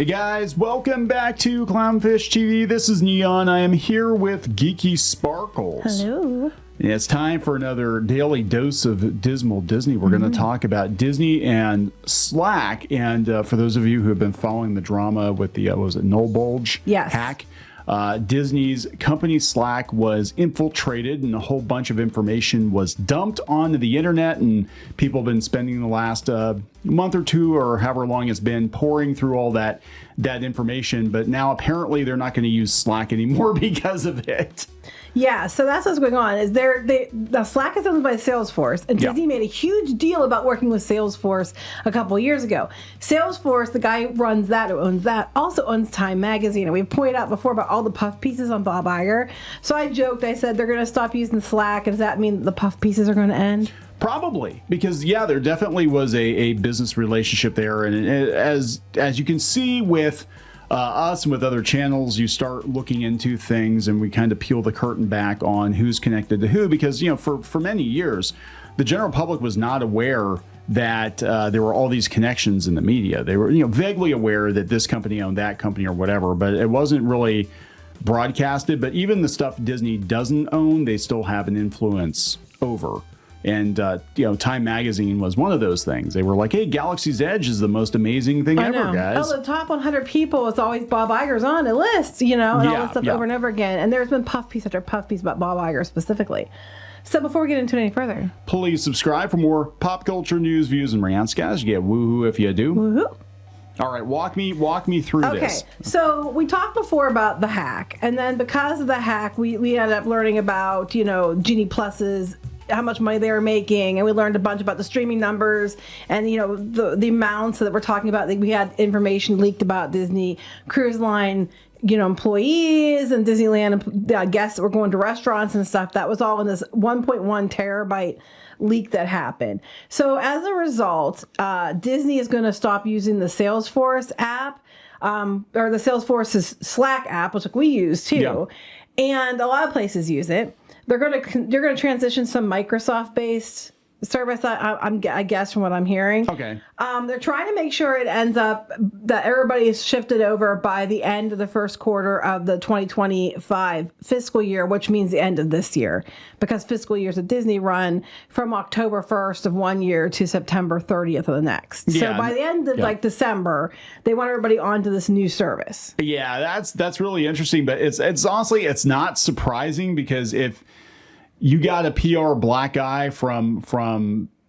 Hey guys, welcome back to Clownfish TV. This is Neon. I am here with Geeky Sparkles. Hello. And it's time for another daily dose of Dismal Disney. We're going to talk about Disney and Slack. And for those of you who have been following the drama with the, was it Null Bulge hack? Disney's company Slack was infiltrated and a whole bunch of information was dumped onto the internet, and people have been spending the last month or two or however long it's been pouring through all that information. But now apparently they're not going to use Slack anymore because of it. Yeah, so that's what's going on. Is the Slack is owned by Salesforce, and Disney made a huge deal about working with Salesforce a couple of years ago. Salesforce, the guy who owns that, also owns Time Magazine, and we've pointed out before about all the puff pieces on Bob Iger. So I joked, I said they're going to stop using Slack, and does that mean the puff pieces are going to end? Probably, because there definitely was a business relationship there, and as you can see with us and with other channels, you start looking into things and we kind of peel the curtain back on who's connected to who, because for many years the general public was not aware that there were all these connections in the media. They were vaguely aware that this company owned that company or whatever, but it wasn't really broadcasted. But even the stuff Disney doesn't own, they still have an influence over. And, Time Magazine was one of those things. They were like, hey, Galaxy's Edge is the most amazing thing ever, guys. Oh, the top 100 people, it's always Bob Iger's on a list, and all this stuff over and over again. And there's been puff piece after puff piece about Bob Iger specifically. So before we get into it any further, please subscribe for more pop culture news, views, and rants, guys. You get woohoo if you do. Woohoo. All right, walk me through this. Okay, so we talked before about the hack, and then because of the hack, we ended up learning about, Genie Plus's, how much money they were making, and we learned a bunch about the streaming numbers and the amounts that we're talking about. We had information leaked about Disney Cruise Line employees and Disneyland guests that were going to restaurants and stuff. That was all in this 1.1 terabyte leak that happened. So as a result, Disney is going to stop using the Salesforce app, or the Salesforce's Slack app, which we use too, and a lot of places use it. They're going to transition some Microsoft-based service, I guess, from what I'm hearing. Okay. They're trying to make sure it ends up that everybody is shifted over by the end of the first quarter of the 2025 fiscal year, which means the end of this year, because fiscal years at Disney run from October 1st of one year to September 30th of the next. So by the end of December, they want everybody onto this new service. Yeah, that's really interesting, but it's honestly, it's not surprising, because if you got a PR black eye from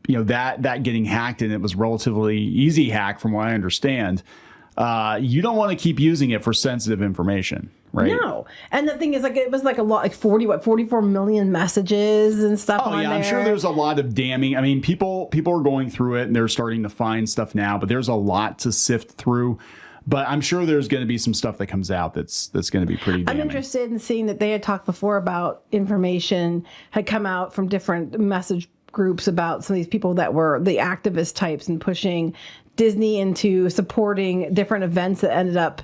that getting hacked, and it was relatively easy hack from what I understand, you don't want to keep using it for sensitive information, right? No. And the thing is, it was a lot, 44 million messages and stuff on there. I'm sure there's a lot of damning. I mean, people are going through it and they're starting to find stuff now, but there's a lot to sift through. But I'm sure there's going to be some stuff that comes out that's going to be pretty damning. I'm interested in seeing that they had talked before about information had come out from different message groups about some of these people that were the activist types and pushing Disney into supporting different events that ended up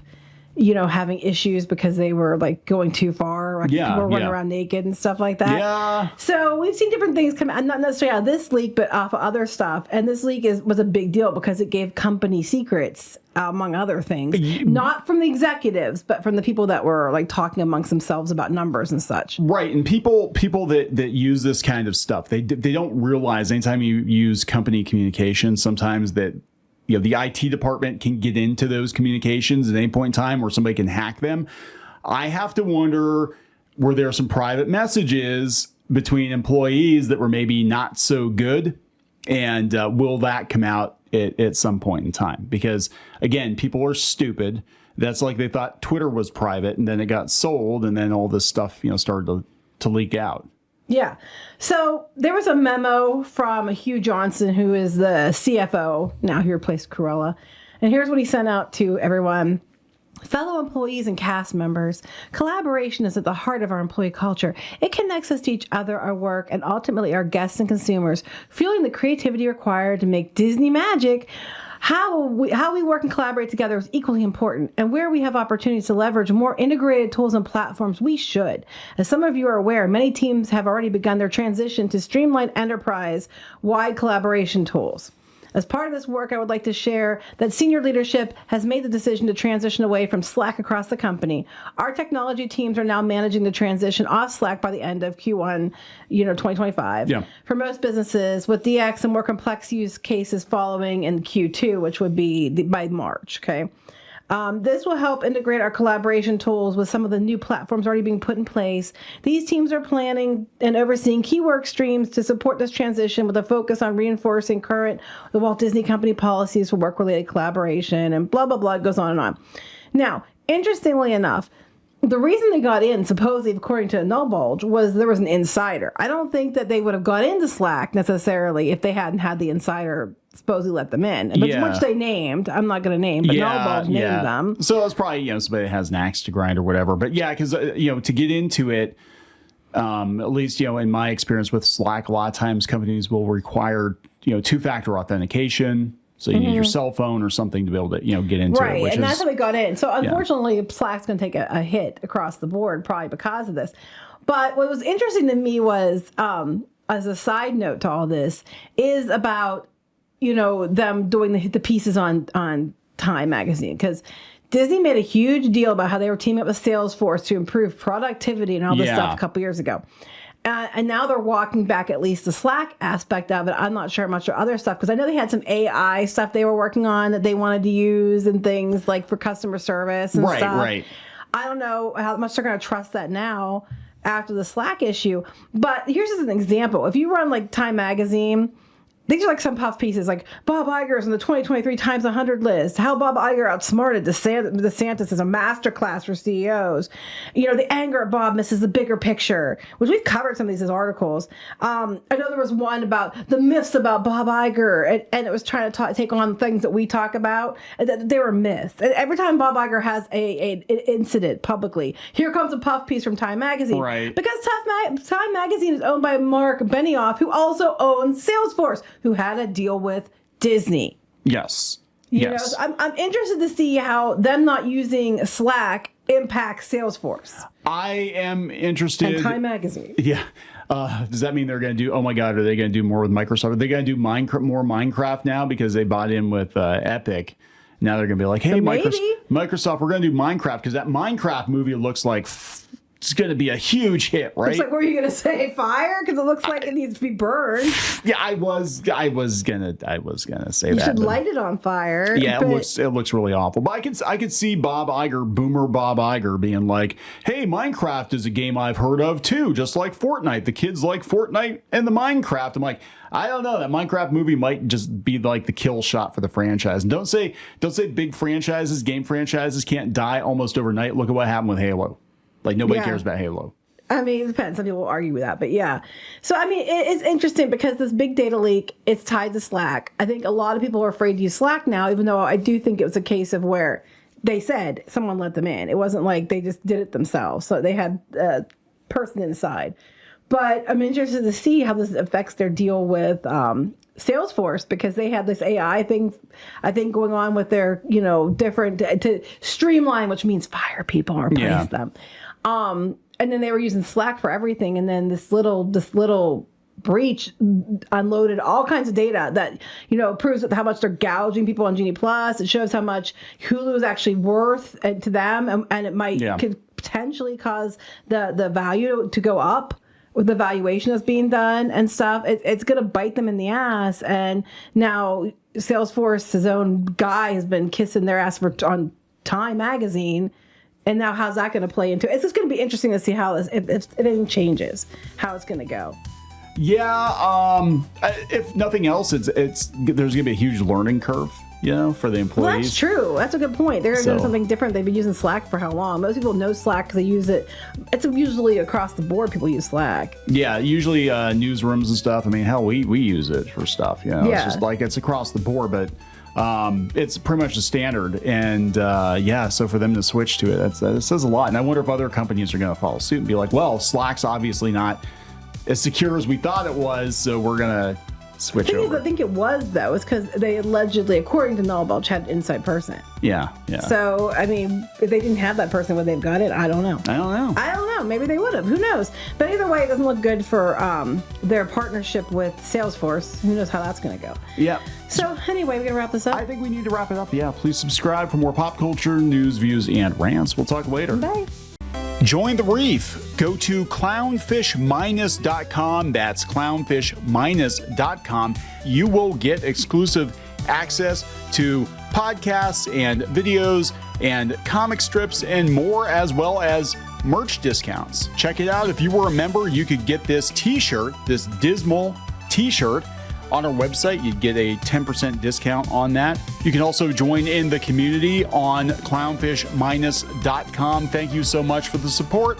having issues because they were going too far. People were running around naked and stuff like that. Yeah. So we've seen different things come out, not necessarily out of this leak, but off of other stuff. And this leak was a big deal because it gave company secrets, among other things. Not from the executives, but from the people that were talking amongst themselves about numbers and such. Right. And people that use this kind of stuff, they don't realize anytime you use company communication, sometimes that the IT department can get into those communications at any point in time, or somebody can hack them. I have to wonder, were there some private messages between employees that were maybe not so good? And will that come out at some point in time? Because, again, people are stupid. That's like they thought Twitter was private, and then it got sold, and then all this stuff started to leak out. Yeah. So there was a memo from Hugh Johnson, who is the CFO, now he replaced Cruella. And here's what he sent out to everyone. Fellow employees and cast members, collaboration is at the heart of our employee culture. It connects us to each other, our work, and ultimately our guests and consumers, fueling the creativity required to make Disney magic. How we work and collaborate together is equally important, and where we have opportunities to leverage more integrated tools and platforms, we should. As some of you are aware, many teams have already begun their transition to streamlined enterprise-wide collaboration tools. As part of this work, I would like to share that senior leadership has made the decision to transition away from Slack across the company. Our technology teams are now managing the transition off Slack by the end of Q1, 2025. Yeah. For most businesses, with DX and more complex use cases following in Q2, which would be by March. Okay. This will help integrate our collaboration tools with some of the new platforms already being put in place. These teams are planning and overseeing key work streams to support this transition with a focus on reinforcing the Walt Disney Company policies for work-related collaboration and blah, blah, blah. It goes on and on. Now, interestingly enough, the reason they got in, supposedly, according to No Bulge, was there was an insider. I don't think that they would have got into Slack necessarily if they hadn't had the insider supposedly let them in, which they named. I'm not going to name, but No Bulge named them. So it's probably somebody that has an axe to grind or whatever. But yeah, because to get into it, at least in my experience with Slack, a lot of times companies will require two-factor authentication. So you need your cell phone or something to be able to, get into it. Right, and that's how we got in. So unfortunately, Slack's going to take a hit across the board, probably because of this. But what was interesting to me was, as a side note to all this, is about, them doing the pieces on Time Magazine. Because Disney made a huge deal about how they were teaming up with Salesforce to improve productivity and all this stuff a couple years ago. And now they're walking back at least the Slack aspect of it. I'm not sure much of other stuff because I know they had some AI stuff they were working on that they wanted to use and things like for customer service and stuff. Right. I don't know how much they're going to trust that now after the Slack issue. But here's just an example. If you run like Time Magazine, these are like some puff pieces, like Bob Iger's in the 2023 Times 100 list. How Bob Iger outsmarted DeSantis is a masterclass for CEOs. The anger at Bob misses the bigger picture, which we've covered some of these as articles. I know there was one about the myths about Bob Iger, and it was trying to take on things that we talk about. And they were myths. And every time Bob Iger has an incident publicly, here comes a puff piece from Time Magazine. Right. Because Time Magazine is owned by Mark Benioff, who also owns Salesforce, who had a deal with Disney. Yes. Yes. I'm interested to see how them not using Slack impacts Salesforce. I am interested. And Time Magazine. Yeah. Does that mean they're going to do, oh my God, are they going to do more with Microsoft? Are they going to do more Minecraft now because they bought in with Epic? Now they're going to be like, hey, Microsoft, we're going to do Minecraft because that Minecraft movie looks like it's going to be a huge hit, right? It's like, were you going to say fire? Because it looks like it needs to be burned. Yeah, I was gonna say that. You should light it on fire. Yeah, it looks really awful. But I could see Bob Iger, Boomer Bob Iger, being like, "Hey, Minecraft is a game I've heard of too, just like Fortnite. The kids like Fortnite and the Minecraft." I'm like, I don't know. That Minecraft movie might just be like the kill shot for the franchise. And don't say big franchises, game franchises can't die almost overnight. Look at what happened with Halo. Like, nobody cares about Halo. I mean, it depends. Some people will argue with that, but yeah. So, I mean, it's interesting because this big data leak, it's tied to Slack. I think a lot of people are afraid to use Slack now, even though I do think it was a case of where they said someone let them in. It wasn't like they just did it themselves. So they had a person inside. But I'm interested to see how this affects their deal with Salesforce, because they had this AI thing, I think, going on with their, different to streamline, which means fire people or replace them. And then they were using Slack for everything. And then this little breach unloaded all kinds of data that, proves how much they're gouging people on Genie Plus. It shows how much Hulu is actually worth to them. And it could potentially cause the value to go up with the valuation that's being done and stuff. It's going to bite them in the ass. And now Salesforce's own guy has been kissing their ass on Time Magazine. And now how's that going to play into it? It's just going to be interesting to see how this, if anything changes, how it's going to go. Yeah. If nothing else, there's going to be a huge learning curve, for the employees. Well, that's true. That's a good point. They're doing something different. They've been using Slack for how long? Most people know Slack because they use it. It's usually across the board. People use Slack. Yeah, usually newsrooms and stuff. I mean, hell, we use it for stuff. It's just like it's across the board, but it's pretty much the standard. And so for them to switch to it, that says a lot. And I wonder if other companies are going to follow suit and be like, well, Slack's obviously not as secure as we thought it was, so we're going to switch The thing is, over. I think it was, though, is because they allegedly, according to Nullabelch, had an inside person. Yeah. So, I mean, if they didn't have that person, would they have got it? I don't know. I don't know. Maybe they would have. Who knows? But either way, it doesn't look good for their partnership with Salesforce. Who knows how that's going to go? Yeah. So, anyway, we're going to wrap this up. I think we need to wrap it up. Yeah. Please subscribe for more pop culture, news, views, and rants. We'll talk later. Bye. Join the reef. Go to clownfishminus.com. That's clownfishminus.com. You will get exclusive access to podcasts and videos and comic strips and more, as well as merch discounts. Check it out. If you were a member, you could get this t-shirt, this dismal t-shirt on our website. You'd get a 10% discount on that. You can also join in the community on clownfishminus.com. Thank you so much for the support.